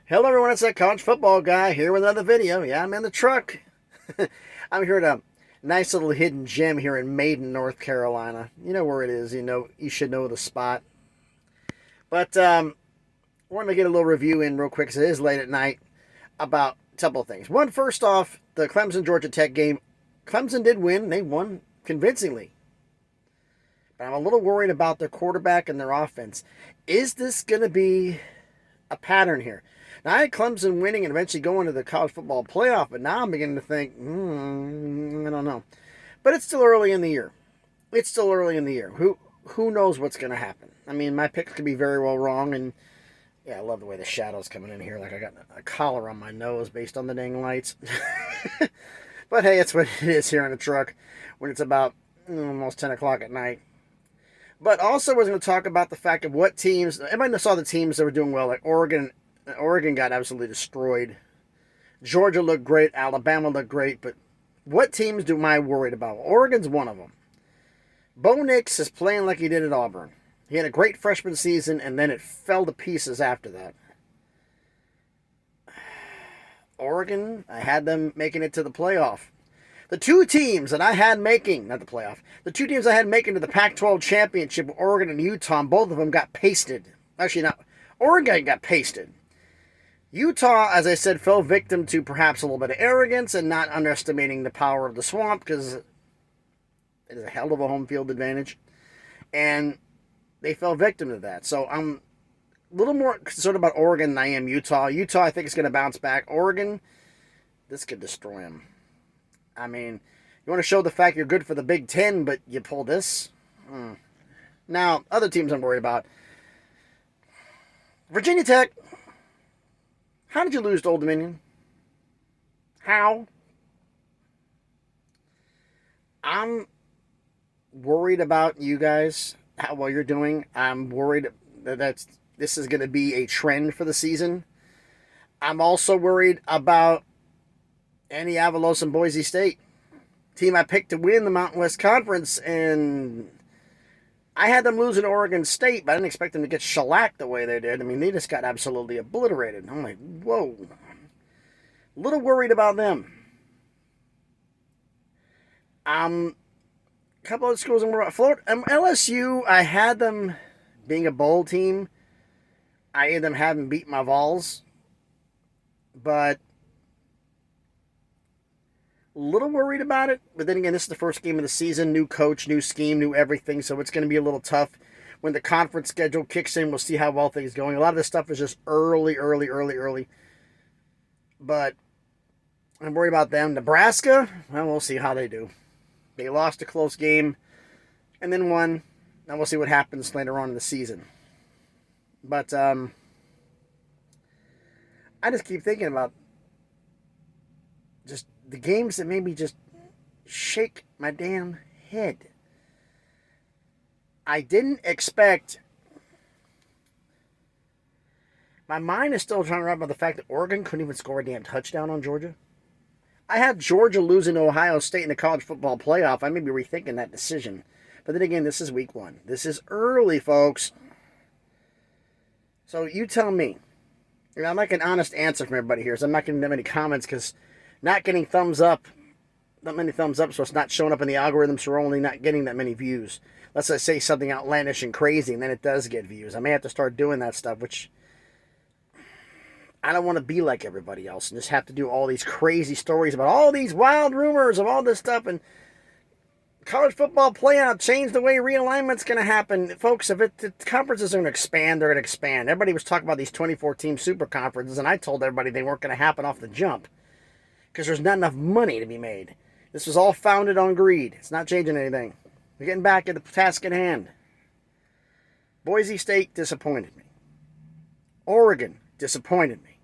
Hello everyone, it's that college football guy here with another video. Yeah, I'm in the truck. I'm here at a nice little hidden gem here in Maiden, North Carolina. You know where it is, you should know the spot. But we're going to get a little review in real quick because it is late at night about a couple of things. One, first off, the Clemson Georgia Tech game. Clemson did win. They won convincingly. But I'm a little worried about their quarterback and their offense. Is this going to be a pattern here? Now, I had Clemson winning and eventually going to the college football playoff, but now I'm beginning to think, I don't know. But it's still early in the year. It's still early in the year. Who knows what's going to happen? I mean, my picks could be very well wrong, and yeah, I love the way the shadow's coming in here. Like I got a collar on my nose based on the dang lights. But hey, it's what it is here in the truck when it's about almost 10 o'clock at night. But also, we're going to talk about the fact of what teams. Everybody saw the teams that were doing well, like Oregon. Oregon got absolutely destroyed. Georgia looked great. Alabama looked great. But what teams am I worried about? Oregon's one of them. Bo Nix is playing like he did at Auburn. He had a great freshman season, and then it fell to pieces after that. Oregon, I had them making it to the playoff. The two teams that I had making, not the playoff, the two teams I had making to the Pac-12 championship, Oregon and Utah, and both of them got pasted. Actually, not. Oregon got pasted. Utah, as I said, fell victim to perhaps a little bit of arrogance and not underestimating the power of the swamp because it is a hell of a home field advantage. And they fell victim to that. So I'm a little more concerned about Oregon than I am Utah. Utah, I think, is going to bounce back. Oregon, this could destroy them. I mean, you want to show the fact you're good for the Big Ten, but you pull this? Now, other teams I'm worried about. Virginia Tech. How did you lose to Old Dominion? How? I'm worried about you guys, how well you're doing. I'm worried that this is going to be a trend for the season. I'm also worried about Andy Avalos and Boise State. Team I picked to win the Mountain West Conference, and I had them losing to Oregon State, but I didn't expect them to get shellacked the way they did. I mean, they just got absolutely obliterated. I'm like, whoa. A little worried about them. A couple of schools I'm worried about. Florida, LSU, I had them being a bowl team. I had them having beat my Vols. But a little worried about it, but then again, this is the first game of the season. New coach, new scheme, new everything, so it's going to be a little tough. When the conference schedule kicks in, we'll see how well things are going. A lot of this stuff is just early. But I'm worried about them. Nebraska, well, we'll see how they do. They lost a close game and then won. Now we'll see what happens later on in the season. But I just keep thinking about just the games that made me just shake my damn head. I didn't expect. My mind is still trying to wrap about the fact that Oregon couldn't even score a damn touchdown on Georgia. I had Georgia losing to Ohio State in the college football playoff. I may be rethinking that decision. But then again, this is week one. This is early, folks. So you tell me. I'd like an honest answer from everybody here. So I'm not getting that many comments because not getting thumbs up, not many thumbs up, so it's not showing up in the algorithms, so we're only not getting that many views. Let's say something outlandish and crazy, and then it does get views. I may have to start doing that stuff, which I don't want to be like everybody else and just have to do all these crazy stories about all these wild rumors of all this stuff and college football playoff change the way realignment's going to happen. Folks, if the conferences are going to expand, they're going to expand. Everybody was talking about these 24-team super conferences, and I told everybody they weren't going to happen off the jump because there's not enough money to be made. This was all founded on greed. It's not changing anything. We're getting back at the task at hand. Boise State disappointed me. Oregon disappointed me.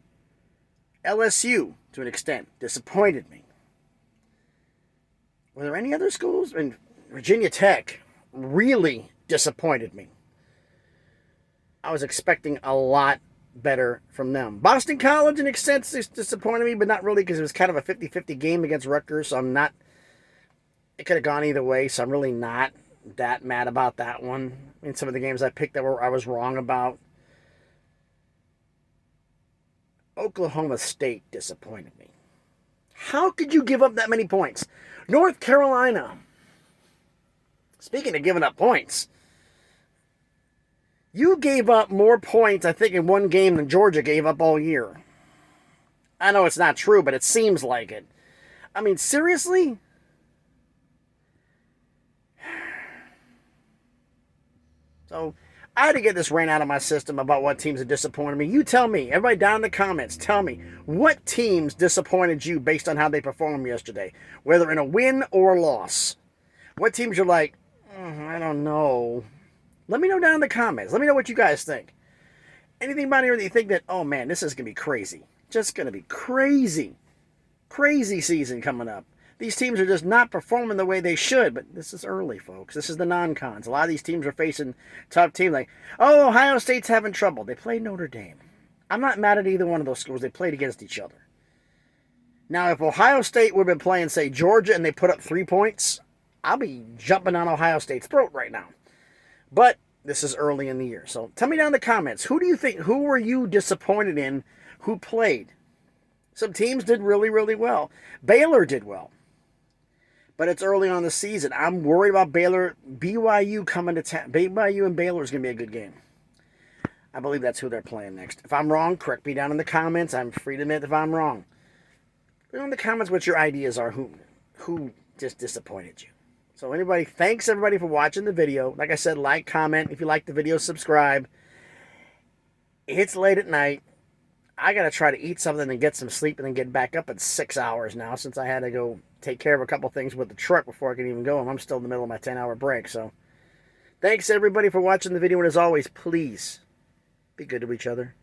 LSU, to an extent, disappointed me. Were there any other schools? I mean, Virginia Tech really disappointed me. I was expecting a lot better from them. Boston College, in an extent, disappointed me, but not really because it was kind of a 50-50 game against Rutgers, so I'm not... It could have gone either way, so I'm really not that mad about that one. I mean, some of the games I picked that I was wrong about. Oklahoma State disappointed me. How could you give up that many points? North Carolina. Speaking of giving up points, you gave up more points, I think, in one game than Georgia gave up all year. I know it's not true, but it seems like it. I mean, seriously? So, I had to get this rant out of my system about what teams have disappointed me. You tell me, everybody down in the comments, tell me, what teams disappointed you based on how they performed yesterday? Whether in a win or a loss. What teams you're like, I don't know. Let me know down in the comments. Let me know what you guys think. Anything about here that you think that, oh man, this is going to be crazy. Just going to be crazy. Crazy season coming up. These teams are just not performing the way they should, but this is early, folks. This is the non-cons. A lot of these teams are facing tough teams like, oh, Ohio State's having trouble. They played Notre Dame. I'm not mad at either one of those schools. They played against each other. Now, if Ohio State would have been playing, say, Georgia, and they put up 3 points, I'll be jumping on Ohio State's throat right now. But this is early in the year. So tell me down in the comments, who were you disappointed in who played? Some teams did really, really well. Baylor did well. But it's early on in the season. I'm worried about Baylor. BYU coming to town. BYU and Baylor is going to be a good game. I believe that's who they're playing next. If I'm wrong, correct me down in the comments. I'm free to admit if I'm wrong. Put in the comments what your ideas are. Who just disappointed you. So thanks everybody for watching the video. Like I said, like, comment. If you like the video, subscribe. It's late at night. I got to try to eat something and get some sleep and then get back up in 6 hours now since I had to go take care of a couple things with the truck before I can even go. And I'm still in the middle of my 10-hour break. So thanks everybody for watching the video. And as always, please be good to each other.